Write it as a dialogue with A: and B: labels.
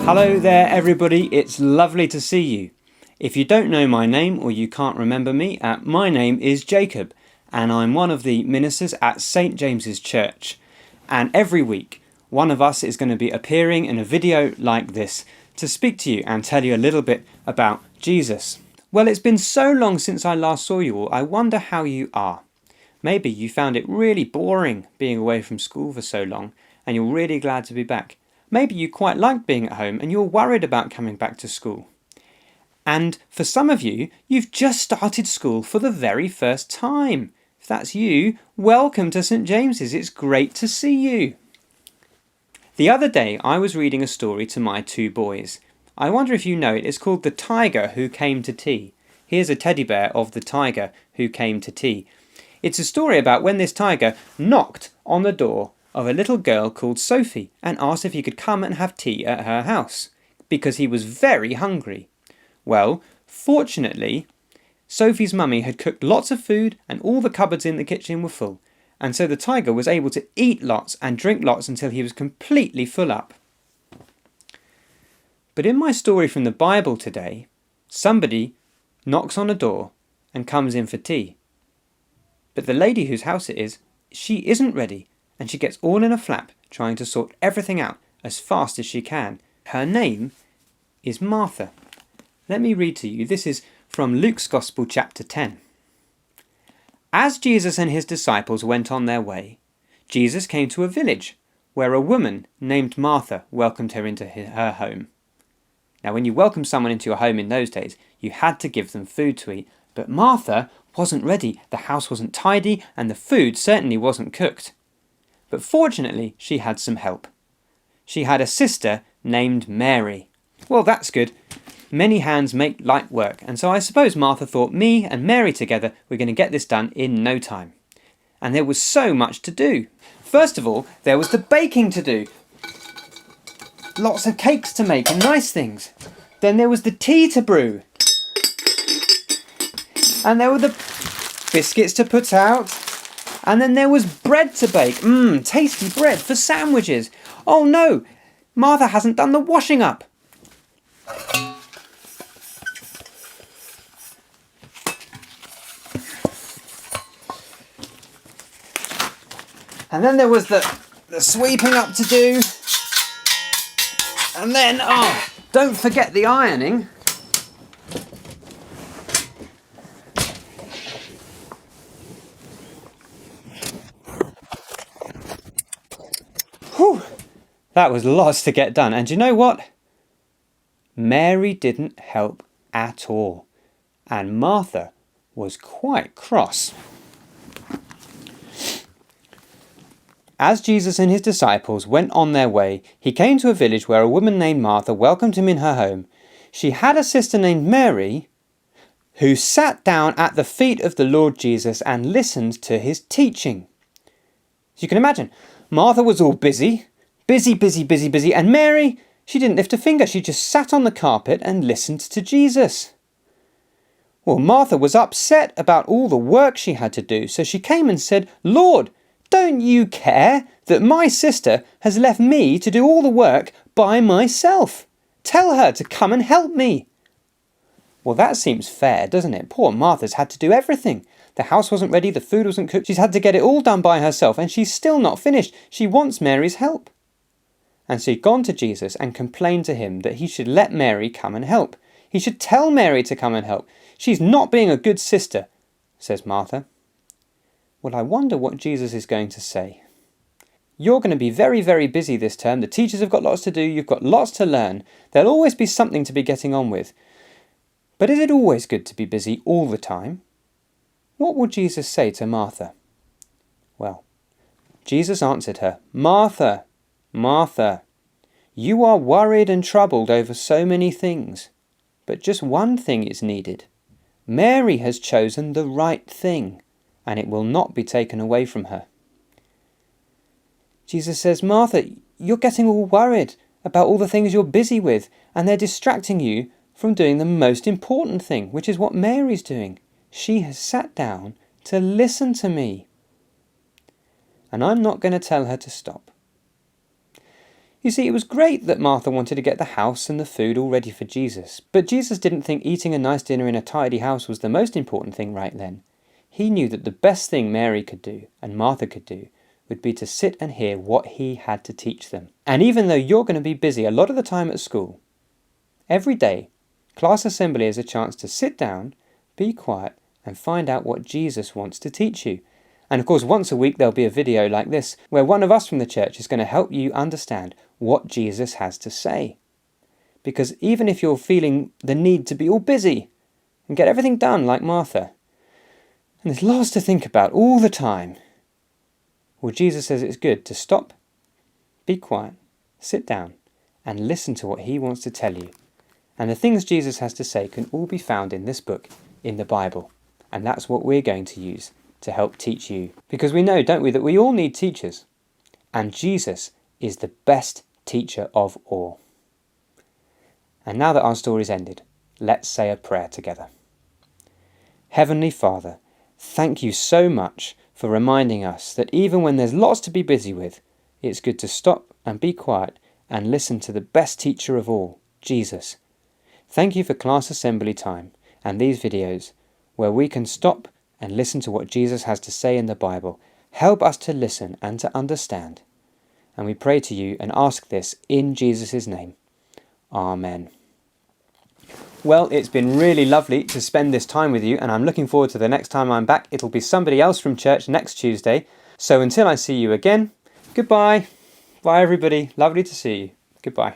A: Hello there everybody, it's lovely to see you. If you don't know my name or you can't remember me, my name is Jacob and I'm one of the ministers at St. James's Church. And every week one of us is going to be appearing in a video like this to speak to you and tell you a little bit about Jesus. Well, it's been so long since I last saw you all, I wonder how you are. Maybe you found it really boring being away from school for so long and you're really glad to be back. Maybe you quite like being at home and you're worried about coming back to school. And for some of you, you've just started school for the very first time. If that's you, welcome to St. James's. It's great to see you. The other day, I was reading a story to my two boys. I wonder if you know it. It's called The Tiger Who Came to Tea. Here's a teddy bear of the tiger who came to tea. It's a story about when this tiger knocked on the door of a little girl called Sophie and asked if he could come and have tea at her house because he was very hungry. Well, fortunately, Sophie's mummy had cooked lots of food and all the cupboards in the kitchen were full, and so the tiger was able to eat lots and drink lots until he was completely full up. But in my story from the Bible today, somebody knocks on a door and comes in for tea. But the lady whose house it is, she isn't ready, and she gets all in a flap trying to sort everything out as fast as she can. Her name is Martha. Let me read to you. This is from Luke's Gospel chapter 10. As Jesus and his disciples went on their way, Jesus came to a village where a woman named Martha welcomed her into her home. Now, when you welcomed someone into your home in those days, you had to give them food to eat. But Martha wasn't ready. The house wasn't tidy and the food certainly wasn't cooked. But fortunately, she had some help. She had a sister named Mary. Well, that's good. Many hands make light work, and so I suppose Martha thought me and Mary together were going to get this done in no time. And there was so much to do. First of all, there was the baking to do. Lots of cakes to make and nice things. Then there was the tea to brew. And there were the biscuits to put out. And then there was bread to bake. Tasty bread for sandwiches. Oh no, Martha hasn't done the washing up. And then there was the sweeping up to do. And then, don't forget the ironing. Whew, that was lots to get done. And you know what? Mary didn't help at all. And Martha was quite cross. As Jesus and his disciples went on their way, he came to a village where a woman named Martha welcomed him in her home. She had a sister named Mary who sat down at the feet of the Lord Jesus and listened to his teaching. So you can imagine, Martha was all busy, and Mary, she didn't lift a finger. She just sat on the carpet and listened to Jesus. Well, Martha was upset about all the work she had to do, so she came and said, "Lord, don't you care that my sister has left me to do all the work by myself? Tell her to come and help me." Well, that seems fair, doesn't it? Poor Martha's had to do everything. The house wasn't ready, the food wasn't cooked. She's had to get it all done by herself, and she's still not finished. She wants Mary's help. And so he'd gone to Jesus and complained to him that he should let Mary come and help. He should tell Mary to come and help. She's not being a good sister, says Martha. Well, I wonder what Jesus is going to say. You're going to be very, very busy this term. The teachers have got lots to do. You've got lots to learn. There'll always be something to be getting on with. But is it always good to be busy all the time? What will Jesus say to Martha? Well, Jesus answered her, "Martha, Martha, you are worried and troubled over so many things, but just one thing is needed. Mary has chosen the right thing, and it will not be taken away from her." Jesus says, "Martha, you're getting all worried about all the things you're busy with, and they're distracting you from doing the most important thing, which is what Mary's doing. She has sat down to listen to me. And I'm not going to tell her to stop. You see, it was great that Martha wanted to get the house and the food all ready for Jesus, but Jesus didn't think eating a nice dinner in a tidy house was the most important thing right then. He knew that the best thing Mary could do, and Martha could do, would be to sit and hear what he had to teach them. And even though you're going to be busy a lot of the time at school, every day, class assembly is a chance to sit down, be quiet, and find out what Jesus wants to teach you. And of course, once a week there'll be a video like this, where one of us from the church is going to help you understand what Jesus has to say. Because even if you're feeling the need to be all busy and get everything done like Martha, and there's lots to think about all the time, well, Jesus says it's good to stop, be quiet, sit down, and listen to what he wants to tell you. And the things Jesus has to say can all be found in this book, in the Bible. And that's what we're going to use to help teach you. Because we know, don't we, that we all need teachers. And Jesus is the best teacher of all. And now that our story's ended, let's say a prayer together. Heavenly Father, thank you so much for reminding us that even when there's lots to be busy with, it's good to stop and be quiet and listen to the best teacher of all, Jesus. Thank you for class assembly time and these videos where we can stop and listen to what Jesus has to say in the Bible. Help us to listen and to understand. And we pray to you and ask this in Jesus' name. Amen. Well, it's been really lovely to spend this time with you, and I'm looking forward to the next time I'm back. It'll be somebody else from church next Tuesday. So until I see you again, goodbye. Bye everybody. Lovely to see you. Goodbye.